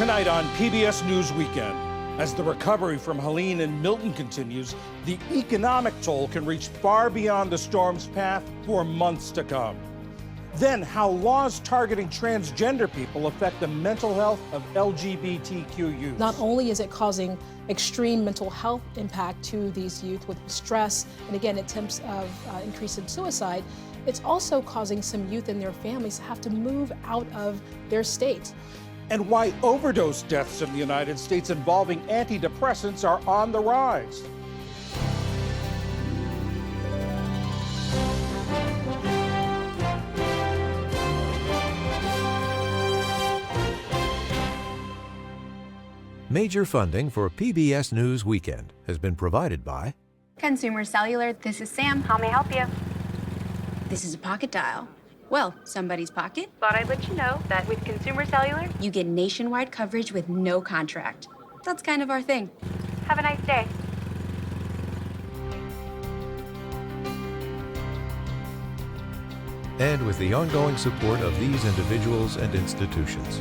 Tonight on PBS News Weekend, as the recovery from Helene and Milton continues, the economic toll can reach far beyond the storm's path for months to come. Then, how laws targeting transgender people affect the mental health of LGBTQ youth. Not only is it causing extreme mental health impact to these youth with stress and, again, attempts of increase in suicide, it's also causing some youth and their families to have to move out of their state. And why overdose deaths in the United States involving antidepressants are on the rise. Major funding for PBS News Weekend has been provided by Consumer Cellular. This is Sam. How may I help you? This is a pocket dial. Well, somebody's pocket. Thought I'd let you know that with Consumer Cellular, You get nationwide coverage with no contract. That's kind of our thing. have a nice day. and with the ongoing support of these individuals and institutions.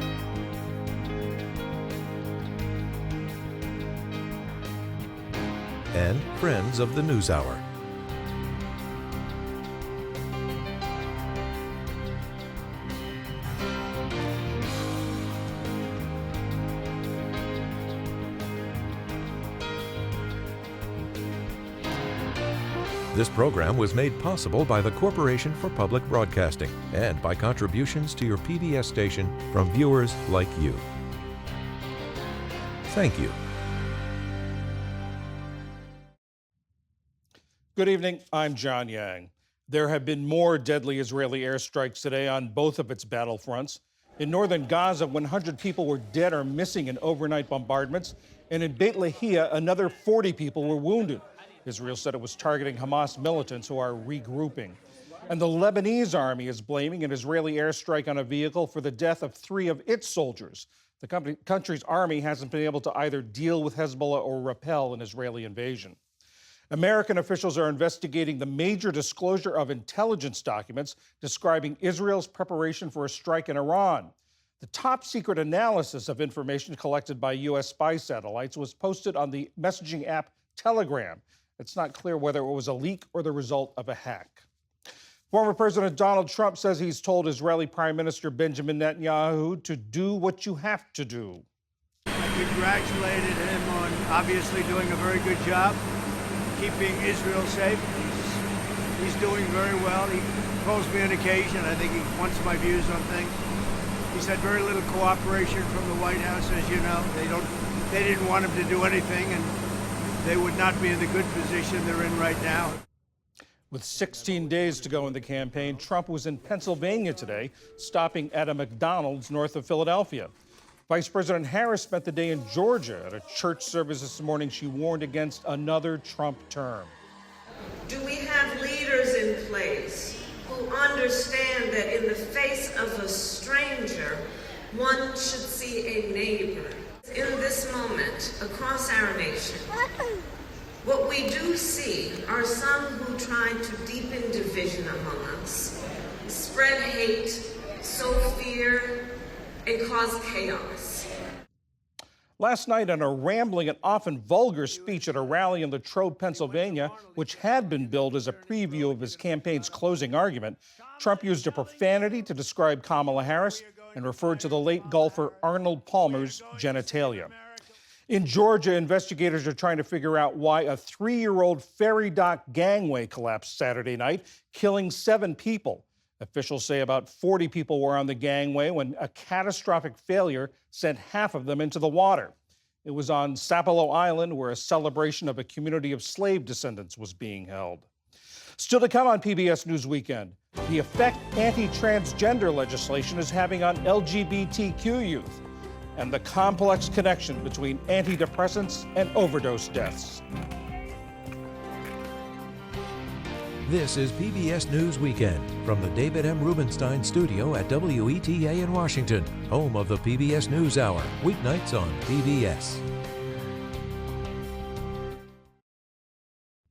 And friends of the NewsHour. This program was made possible by the Corporation for Public Broadcasting and by contributions to your PBS station from viewers like you. Thank you. Good evening, I'm John Yang. There have been more deadly Israeli airstrikes today on both of its battlefronts. In northern Gaza, 100 people were dead or missing in overnight bombardments, and in Beit Lahia, another 40 people were wounded. Israel said it was targeting Hamas militants who are regrouping. And the Lebanese army is blaming an Israeli airstrike on a vehicle for the death of 3 of its soldiers. The country's army hasn't been able to either deal with Hezbollah or repel an Israeli invasion. American officials are investigating the major disclosure of intelligence documents describing Israel's preparation for a strike in Iran. The top secret analysis of information collected by U.S. spy satellites was posted on the messaging app Telegram. It's not clear whether it was a leak or the result of a hack. Former President Donald Trump says he's told Israeli Prime Minister Benjamin Netanyahu to do what you have to do. I congratulated him on obviously doing a very good job keeping Israel safe. He's doing very well. He calls me on occasion. I think he wants my views on things. He's had very little cooperation from the White House, as you know. They didn't want him to do anything, and they would not be in the good position they're in right now. With 16 days to go in the campaign, Trump was in Pennsylvania today, stopping at a McDonald's north of Philadelphia. Vice President Harris spent the day in Georgia. At a church service this morning, she warned against another Trump term. Do we have leaders in place who understand that in the face of a stranger, one should see a neighbor? In this moment, across our nation, what we do see are some who try to deepen division among us, spread hate, sow fear, and cause chaos. Last night, in a rambling and often vulgar speech at a rally in Latrobe, Pennsylvania, which had been billed as a preview of his campaign's closing argument, Trump used a profanity to describe Kamala Harris and referred to the late golfer Arnold Palmer's genitalia. In Georgia, investigators are trying to figure out why a 3-year-old ferry dock gangway collapsed Saturday night, killing 7 people. Officials say about 40 people were on the gangway when a catastrophic failure sent half of them into the water. It was on Sapelo Island, where a celebration of a community of slave descendants was being held. Still to come on PBS News Weekend, the effect anti-transgender legislation is having on LGBTQ youth, and the complex connection between antidepressants and overdose deaths. This is PBS News Weekend from the David M. Rubenstein studio at WETA in Washington, home of the PBS NewsHour, weeknights on PBS.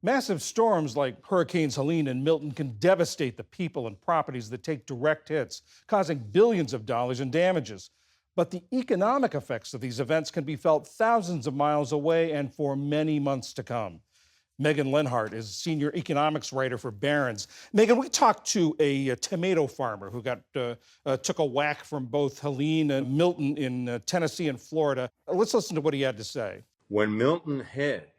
Massive storms like Hurricanes Helene and Milton can devastate the people and properties that take direct hits, causing billions of dollars in damages. But the economic effects of these events can be felt thousands of miles away and for many months to come. Megan Lenhart is senior economics writer for Barron's. Megan, we talked to a tomato farmer who took a whack from both Helene and Milton in Tennessee and Florida. Let's listen to what he had to say. When Milton hit,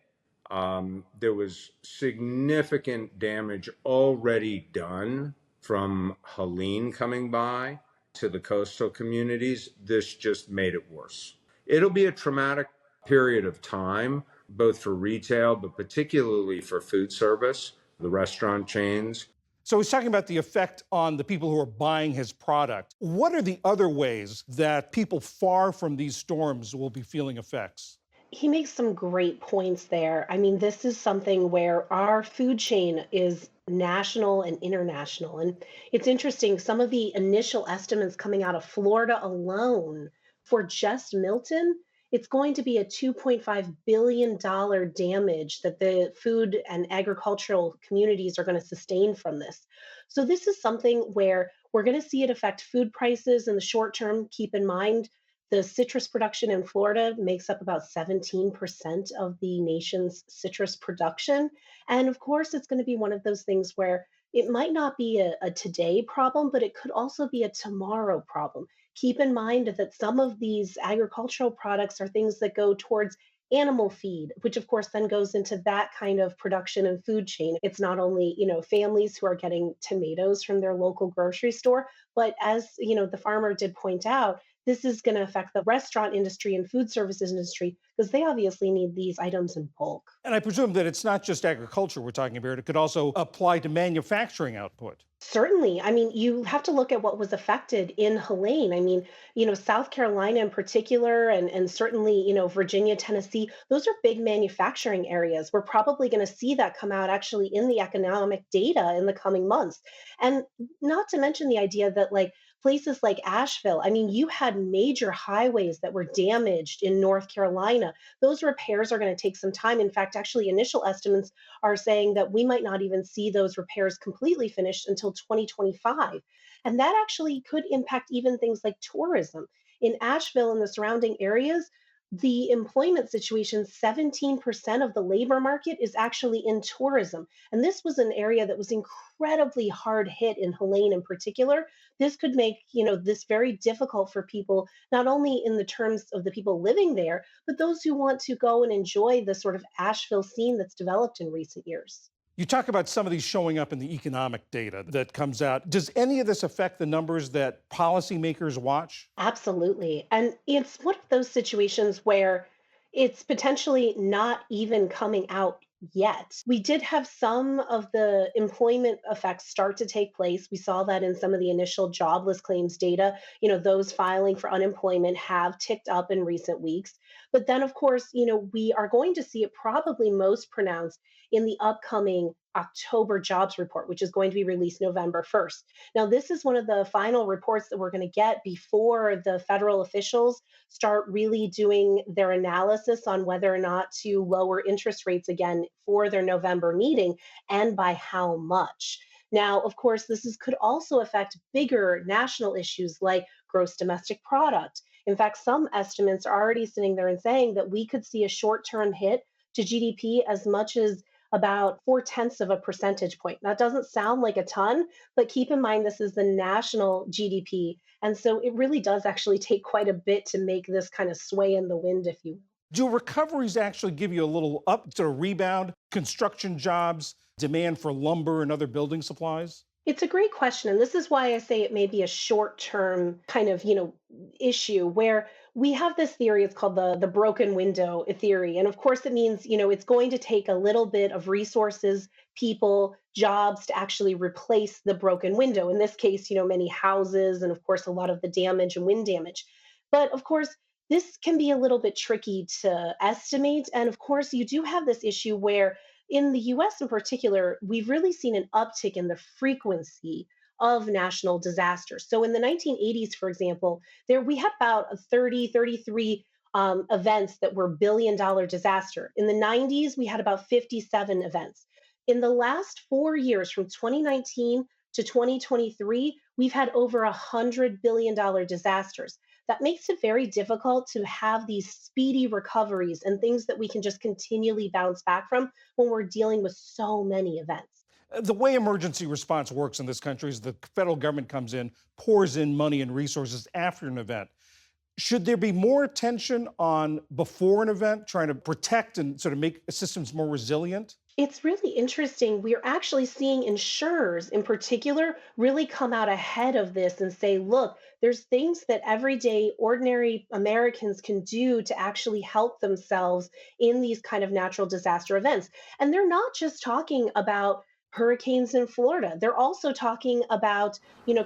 there was significant damage already done from Helene coming by to the coastal communities. This just made it worse. It'll be a traumatic period of time, both for retail, but particularly for food service, the restaurant chains. So he's talking about the effect on the people who are buying his product. What are the other ways that people far from these storms will be feeling effects? He makes some great points there. I mean, this is something where our food chain is national and international. And it's interesting, some of the initial estimates coming out of Florida alone for just Milton, it's going to be a $2.5 billion damage that the food and agricultural communities are going to sustain from this. So this is something where we're going to see it affect food prices in the short term. Keep in mind, the citrus production in Florida makes up about 17% of the nation's citrus production. And of course, it's going to be one of those things where it might not be a today problem, but it could also be a tomorrow problem. Keep in mind that some of these agricultural products are things that go towards animal feed, which of course then goes into that kind of production and food chain. It's not only, families who are getting tomatoes from their local grocery store, but as, the farmer did point out, this is going to affect the restaurant industry and food services industry because they obviously need these items in bulk. And I presume that it's not just agriculture we're talking about. It could also apply to manufacturing output. Certainly. I mean, you have to look at what was affected in Helene. I mean, South Carolina in particular, and certainly, Virginia, Tennessee, those are big manufacturing areas. We're probably going to see that come out actually in the economic data in the coming months. And not to mention the idea that, places like Asheville, I mean, you had major highways that were damaged in North Carolina. Those repairs are going to take some time. In fact, actually, initial estimates are saying that we might not even see those repairs completely finished until 2025. And that actually could impact even things like tourism. In Asheville and the surrounding areas, the employment situation, 17% of the labor market is actually in tourism. And this was an area that was incredibly hard hit in Helene in particular. This could make, this very difficult for people, not only in the terms of the people living there, but those who want to go and enjoy the sort of Asheville scene that's developed in recent years. You talk about some of these showing up in the economic data that comes out. Does any of this affect the numbers that policymakers watch? Absolutely. And it's one of those situations where it's potentially not even coming out yet. We did have some of the employment effects start to take place. We saw that in some of the initial jobless claims data. Those filing for unemployment have ticked up in recent weeks. But then, of course, we are going to see it probably most pronounced in the upcoming October jobs report, which is going to be released November 1st. Now, this is one of the final reports that we're going to get before the federal officials start really doing their analysis on whether or not to lower interest rates again for their November meeting and by how much. Now, of course, could also affect bigger national issues like gross domestic product. In fact, some estimates are already sitting there and saying that we could see a short-term hit to GDP as much as about 0.4 of a percentage point. That doesn't sound like a ton, but keep in mind this is the national GDP. And so it really does actually take quite a bit to make this kind of sway in the wind, if you will. Do recoveries actually give you a little rebound? Construction jobs, demand for lumber and other building supplies? It's a great question. And this is why I say it may be a short-term kind of, issue where we have this theory. It's called the broken window theory. And of course, it means, it's going to take a little bit of resources, people, jobs to actually replace the broken window. In this case, many houses and of course, a lot of the damage and wind damage. But of course, this can be a little bit tricky to estimate. And of course, you do have this issue where in the US in particular, we've really seen an uptick in the frequency of national disasters. So in the 1980s, for example, we had about 33 events that were billion-dollar disaster. In the 90s, we had about 57 events. In the last 4 years, from 2019 to 2023, we've had over $100 billion disasters. that makes it very difficult to have these speedy recoveries and things that we can just continually bounce back from when we're dealing with so many events. The way emergency response works in this country is the federal government comes in, pours in money and resources after an event. Should there be more attention on before an event, trying to protect and sort of make systems more resilient? It's really interesting. We're actually seeing insurers in particular really come out ahead of this and say, look, there's things that everyday ordinary Americans can do to actually help themselves in these kind of natural disaster events. And they're not just talking about hurricanes in Florida. They're also talking about,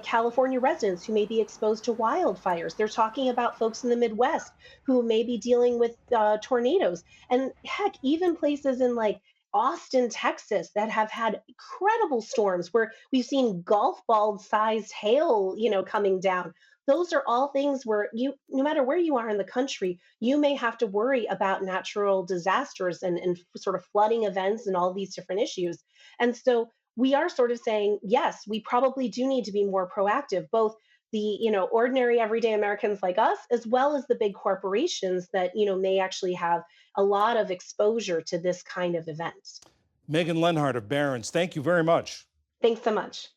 California residents who may be exposed to wildfires. They're talking about folks in the Midwest who may be dealing with tornadoes. And heck, even places in like Austin, Texas, that have had incredible storms where we've seen golf ball sized hail, coming down. Those are all things where no matter where you are in the country, you may have to worry about natural disasters and sort of flooding events and all these different issues. And so we are sort of saying, yes, we probably do need to be more proactive, both the ordinary everyday Americans like us, as well as the big corporations that may actually have a lot of exposure to this kind of event. Megan Lenhart of Barron's, thank you very much. Thanks so much.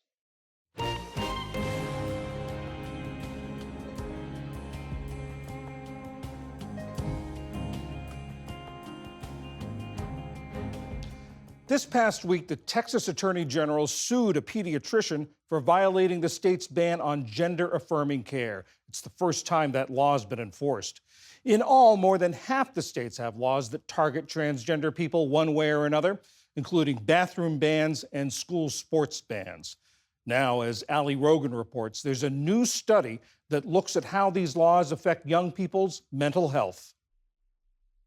This past week, the Texas Attorney General sued a pediatrician for violating the state's ban on gender-affirming care. It's the first time that law has been enforced. In all, more than half the states have laws that target transgender people one way or another, including bathroom bans and school sports bans. Now, as Ali Rogan reports, there's a new study that looks at how these laws affect young people's mental health.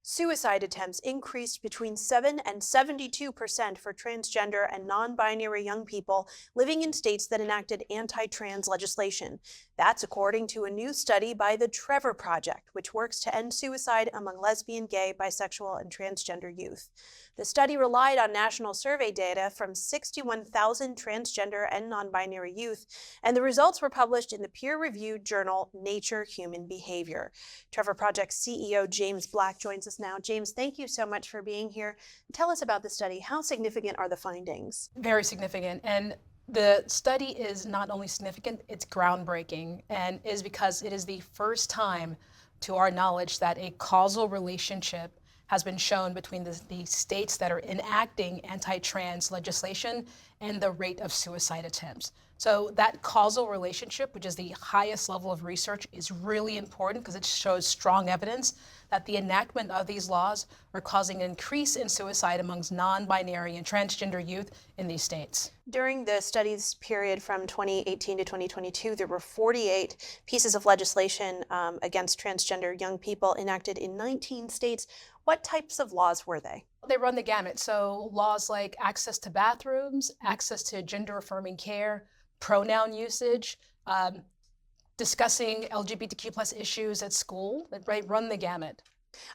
Suicide attempts increased between 7 and 72% for transgender and non-binary young people living in states that enacted anti-trans legislation. That's according to a new study by the Trevor Project, which works to end suicide among lesbian, gay, bisexual, and transgender youth. The study relied on national survey data from 61,000 transgender and non-binary youth, and the results were published in the peer-reviewed journal Nature Human Behavior. Trevor Project CEO James Black joins us now. James, thank you so much for being here. Tell us about the study. How significant are the findings? Very significant. And the study is not only significant, it's groundbreaking, and is because it is the first time, to our knowledge, that a causal relationship has been shown between the states that are enacting anti-trans legislation and the rate of suicide attempts. So that causal relationship, which is the highest level of research, is really important because it shows strong evidence that the enactment of these laws are causing an increase in suicide amongst non-binary and transgender youth in these states. During the study's period from 2018 to 2022, there were 48 pieces of legislation against transgender young people enacted in 19 states. What types of laws were they? They run the gamut. So laws like access to bathrooms, access to gender-affirming care, pronoun usage, discussing LGBTQ plus issues at school, right, run the gamut.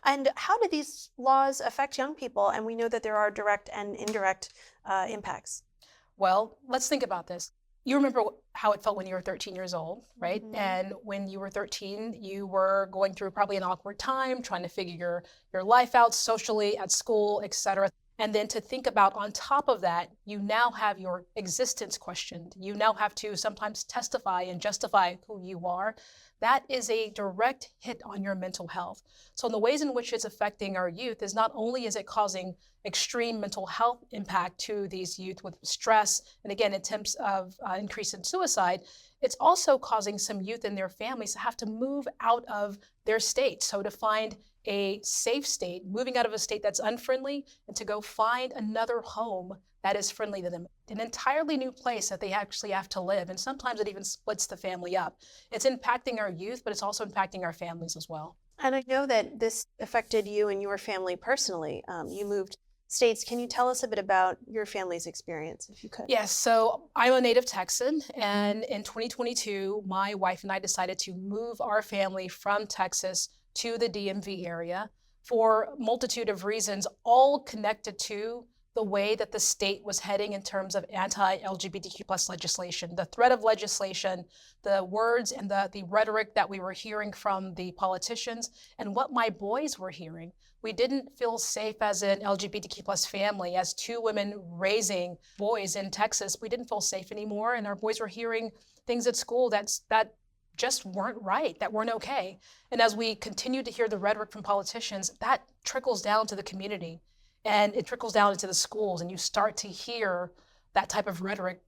And how do these laws affect young people? And we know that there are direct and indirect impacts. Well, let's think about this. You remember how it felt when you were 13 years old, right? Mm-hmm. And when you were 13, you were going through probably an awkward time, trying to figure your life out socially, at school, et cetera. And then to think about on top of that, you now have your existence questioned. You now have to sometimes testify and justify who you are. That is a direct hit on your mental health. So in the ways in which it's affecting our youth is not only is it causing extreme mental health impact to these youth with stress, and again, attempts of increase in suicide, it's also causing some youth and their families to have to move out of their state. So to find a safe state, moving out of a state that's unfriendly, and to go find another home that is friendly to them, an entirely new place that they actually have to live. And sometimes it even splits the family up. It's impacting our youth, but it's also impacting our families as well. And I know that this affected you and your family personally. You moved states. Can you tell us a bit about your family's experience, if you could? Yes, so I'm a native Texan, and in 2022, my wife and I decided to move our family from Texas to the DMV area for a multitude of reasons, all connected to the way that the state was heading in terms of anti-LGBTQ plus legislation. The threat of legislation, the words and the rhetoric that we were hearing from the politicians, and what my boys were hearing. We didn't feel safe as an LGBTQ plus family, as two women raising boys in Texas. We didn't feel safe anymore, and our boys were hearing things at school that just weren't right, that weren't okay. And as we continue to hear the rhetoric from politicians, that trickles down to the community. And it trickles down into the schools, and you start to hear that type of rhetoric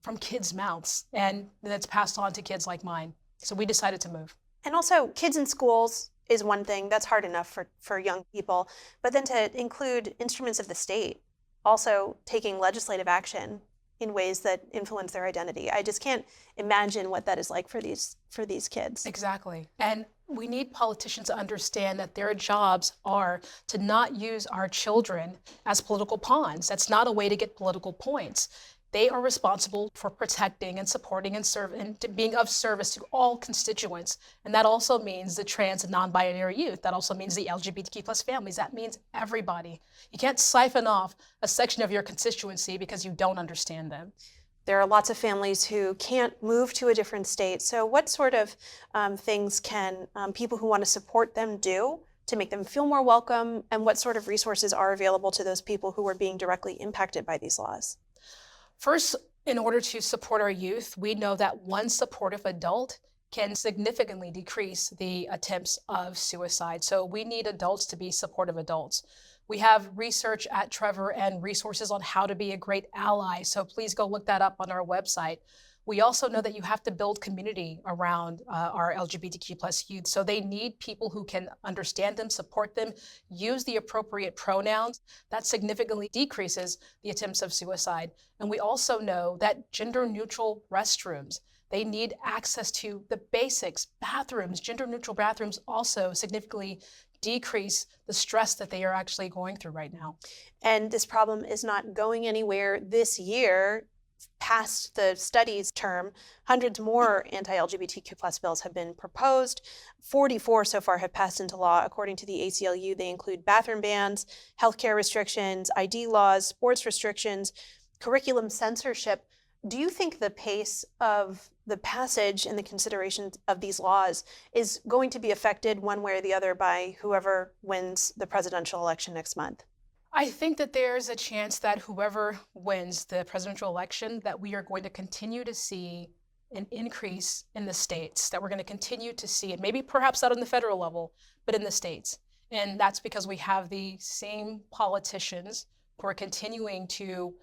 from kids' mouths, and then it's passed on to kids like mine. So we decided to move. And also, kids in schools is one thing that's hard enough for young people, but then to include instruments of the state also taking legislative action in ways that influence their identity. I just can't imagine what that is like for these kids. Exactly. And we need politicians to understand that their jobs are to not use our children as political pawns. That's not a way to get political points. They are responsible for protecting and supporting and being of service to all constituents. And that also means the trans and non-binary youth. That also means the LGBTQ plus families. That means everybody. You can't siphon off a section of your constituency because you don't understand them. There are lots of families who can't move to a different state. So what sort of things can people who want to support them do to make them feel more welcome? And what sort of resources are available to those people who are being directly impacted by these laws? First, in order to support our youth, we know that one supportive adult can significantly decrease the attempts of suicide. So we need adults to be supportive adults. We have research at Trevor and resources on how to be a great ally. So please go look that up on our website. We also know that you have to build community around our LGBTQ plus youth. So they need people who can understand them, support them, use the appropriate pronouns. That significantly decreases the attempts of suicide. And we also know that gender neutral restrooms, they need access to the basics. Bathrooms, gender neutral bathrooms also significantly decrease the stress that they are actually going through right now. And this problem is not going anywhere this year. Past the studies term, hundreds more anti-LGBTQ plus bills have been proposed. 44 so far have passed into law. According to the ACLU, they include bathroom bans, healthcare restrictions, ID laws, sports restrictions, curriculum censorship. Do you think the pace of the passage and the consideration of these laws is going to be affected one way or the other by whoever wins the presidential election next month? I think that there's a chance that whoever wins the presidential election, that we are going to continue to see an increase in the states, that we're going to continue to see it, maybe perhaps not on the federal level, but in the states. And that's because we have the same politicians who are continuing to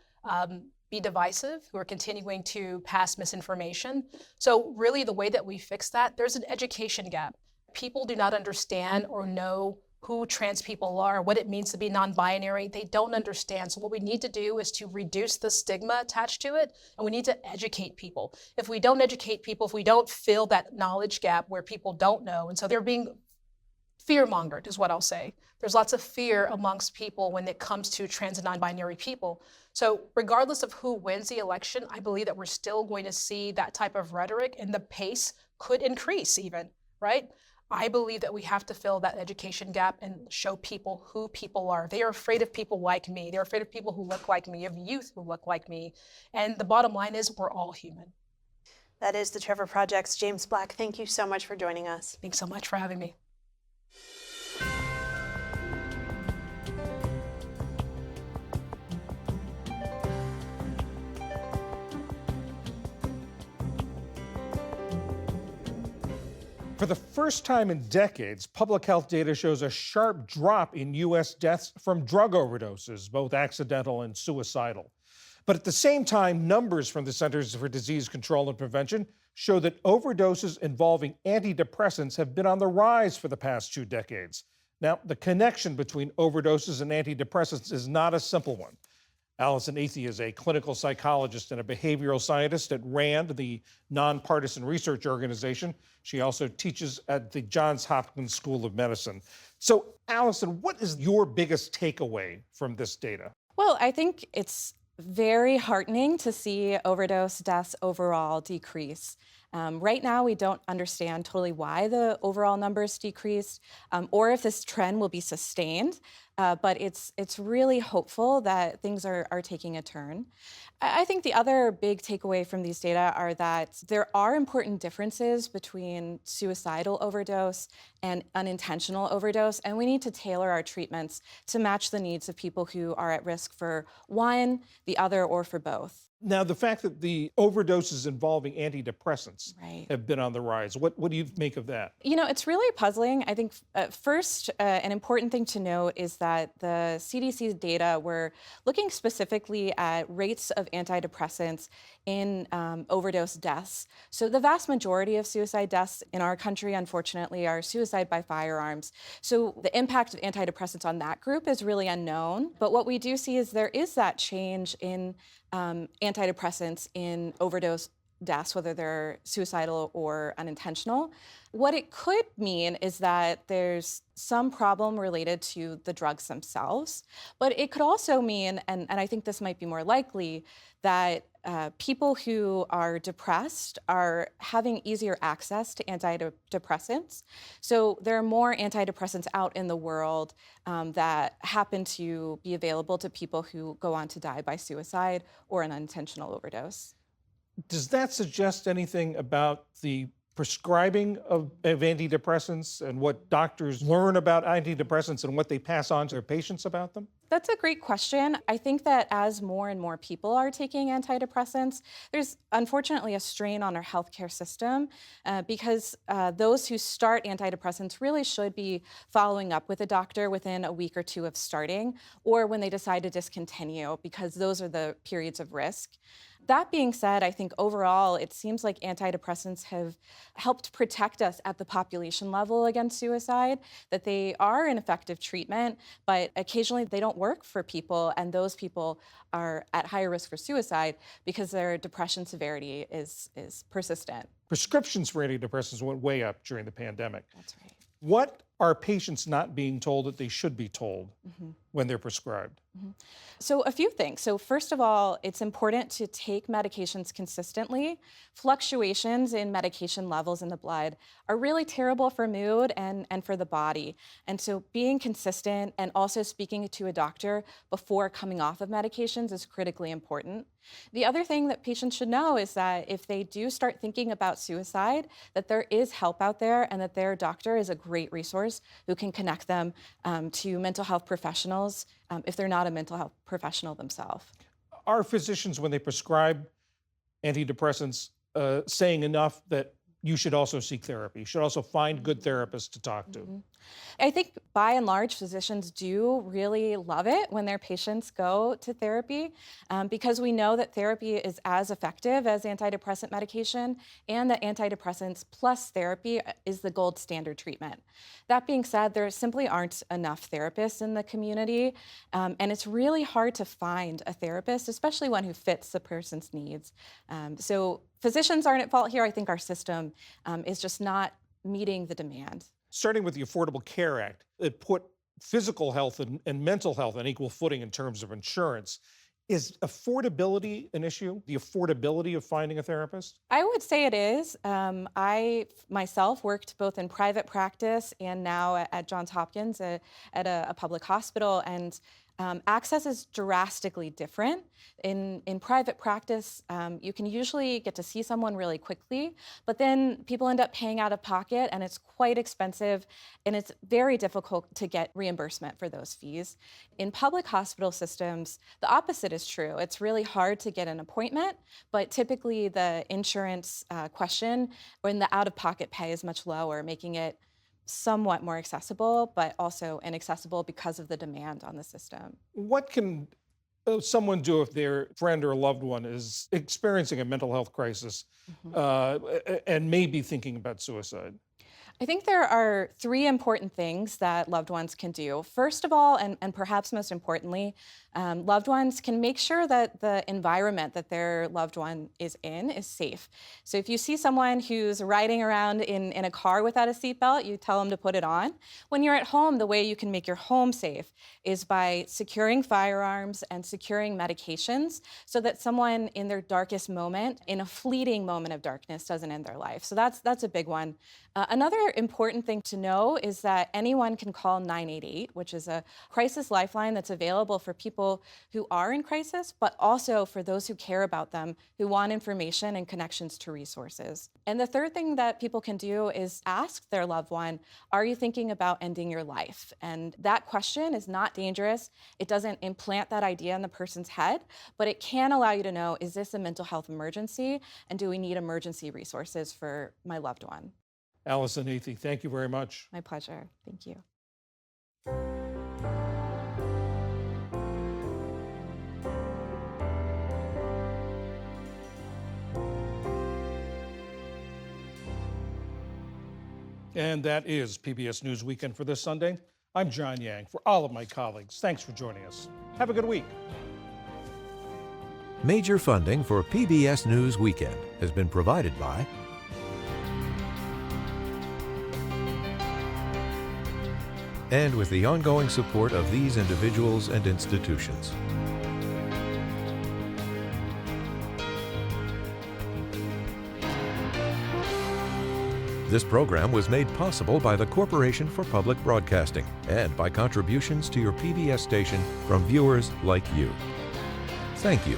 be divisive, who are continuing to pass misinformation. So really the way that we fix that, there's an education gap. People do not understand or know who trans people are, what it means to be non-binary. They don't understand. So what we need to do is to reduce the stigma attached to it, and we need to educate people. If we don't educate people, if we don't fill that knowledge gap where people don't know, and so they're being fear-mongered is what I'll say. There's lots of fear amongst people when it comes to trans and non-binary people. So regardless of who wins the election, I believe that we're still going to see that type of rhetoric, and the pace could increase even, right? I believe that we have to fill that education gap and show people who people are. They are afraid of people like me. They're afraid of people who look like me, of youth who look like me. And the bottom line is we're all human. That is the Trevor Project's James Black. Thank you so much for joining us. Thanks so much for having me. For the first time in decades, public health data shows a sharp drop in U.S. deaths from drug overdoses, both accidental and suicidal. But at the same time, numbers from the Centers for Disease Control and Prevention show that overdoses involving antidepressants have been on the rise for the past 2 decades. Now, the connection between overdoses and antidepressants is not a simple one. Allison Athey is a clinical psychologist and a behavioral scientist at RAND, the nonpartisan research organization. She also teaches at the Johns Hopkins School of Medicine. So, Allison, what is your biggest takeaway from this data? Well, I think it's very heartening to see overdose deaths overall decrease. Right now, we don't understand totally why the overall numbers decreased or if this trend will be sustained. But it's really hopeful that things are taking a turn. I think the other big takeaway from these data are that there are important differences between suicidal overdose and unintentional overdose, and we need to tailor our treatments to match the needs of people who are at risk for one, the other, or for both. Now, the fact that the overdoses involving antidepressants Right. have been on the rise, what do you make of that? You know, it's really puzzling. I think first, an important thing to note is that the CDC's data were looking specifically at rates of antidepressants in overdose deaths. So the vast majority of suicide deaths in our country, unfortunately, are suicide by firearms. So the impact of antidepressants on that group is really unknown. But what we do see is there is that change in antidepressants in overdose deaths, whether they're suicidal or unintentional. What it could mean is that there's some problem related to the drugs themselves, but it could also mean, and I think this might be more likely, that people who are depressed are having easier access to antidepressants. So there are more antidepressants out in the world that happen to be available to people who go on to die by suicide or an unintentional overdose. Does that suggest anything about the prescribing of antidepressants and what doctors learn about antidepressants and what they pass on to their patients about them? That's a great question. I think that as more and more people are taking antidepressants, there's unfortunately a strain on our healthcare system because those who start antidepressants really should be following up with a doctor within a week or two of starting, or when they decide to discontinue, because those are the periods of risk. That being said, I think overall, it seems like antidepressants have helped protect us at the population level against suicide, that they are an effective treatment, but occasionally they don't work for people, and those people are at higher risk for suicide because their depression severity is persistent. Prescriptions for antidepressants went way up during the pandemic. That's right. What are patients not being told that they should be told when they're prescribed? So a few things. So first of all, it's important to take medications consistently. Fluctuations in medication levels in the blood are really terrible for mood and for the body. And so being consistent and also speaking to a doctor before coming off of medications is critically important. The other thing that patients should know is that if they do start thinking about suicide, that there is help out there and that their doctor is a great resource who can connect them to mental health professionals if they're not a mental health professional themselves. Are physicians, when they prescribe antidepressants, saying enough that you should also seek therapy? You should also find good therapists to talk to. I think by and large, physicians do really love it when their patients go to therapy because we know that therapy is as effective as antidepressant medication and that antidepressants plus therapy is the gold standard treatment. That being said, there simply aren't enough therapists in the community, and it's really hard to find a therapist, especially one who fits the person's needs. So physicians aren't at fault here. I think our system is just not meeting the demand. Starting with the Affordable Care Act, it put physical health and mental health on equal footing in terms of insurance. Is affordability an issue? The affordability of finding a therapist? I would say it is. I myself worked both in private practice and now at Johns Hopkins at a public hospital, and access is drastically different. In private practice, you can usually get to see someone really quickly, but then people end up paying out of pocket and it's quite expensive and it's very difficult to get reimbursement for those fees. In public hospital systems, the opposite is true. It's really hard to get an appointment, but typically the insurance question when the out-of-pocket pay is much lower, making it somewhat more accessible, but also inaccessible because of the demand on the system. What can someone do if their friend or a loved one is experiencing a mental health crisis and may be thinking about suicide? I think there are three important things that loved ones can do. First of all, and perhaps most importantly, loved ones can make sure that the environment that their loved one is in is safe. So if you see someone who's riding around in a car without a seatbelt, you tell them to put it on. When you're at home, the way you can make your home safe is by securing firearms and securing medications so that someone in their darkest moment, in a fleeting moment of darkness, doesn't end their life. So that's a big one. Another important thing to know is that anyone can call 988, which is a crisis lifeline that's available for people who are in crisis, but also for those who care about them, who want information and connections to resources. And the third thing that people can do is ask their loved one, are you thinking about ending your life? And that question is not dangerous. It doesn't implant that idea in the person's head, but it can allow you to know, is this a mental health emergency? And do we need emergency resources for my loved one? Allison Athey, thank you very much. My pleasure. Thank you. And that is PBS News Weekend for this Sunday. I'm John Yang. For all of my colleagues, thanks for joining us. Have a good week. Major funding for PBS News Weekend has been provided by and with the ongoing support of these individuals and institutions. This program was made possible by the Corporation for Public Broadcasting and by contributions to your PBS station from viewers like you. Thank you.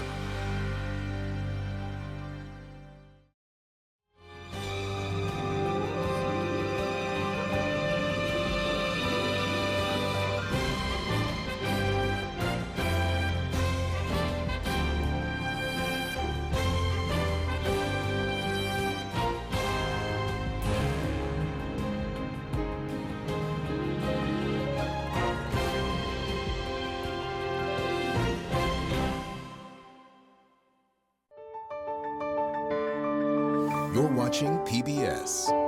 You're watching PBS.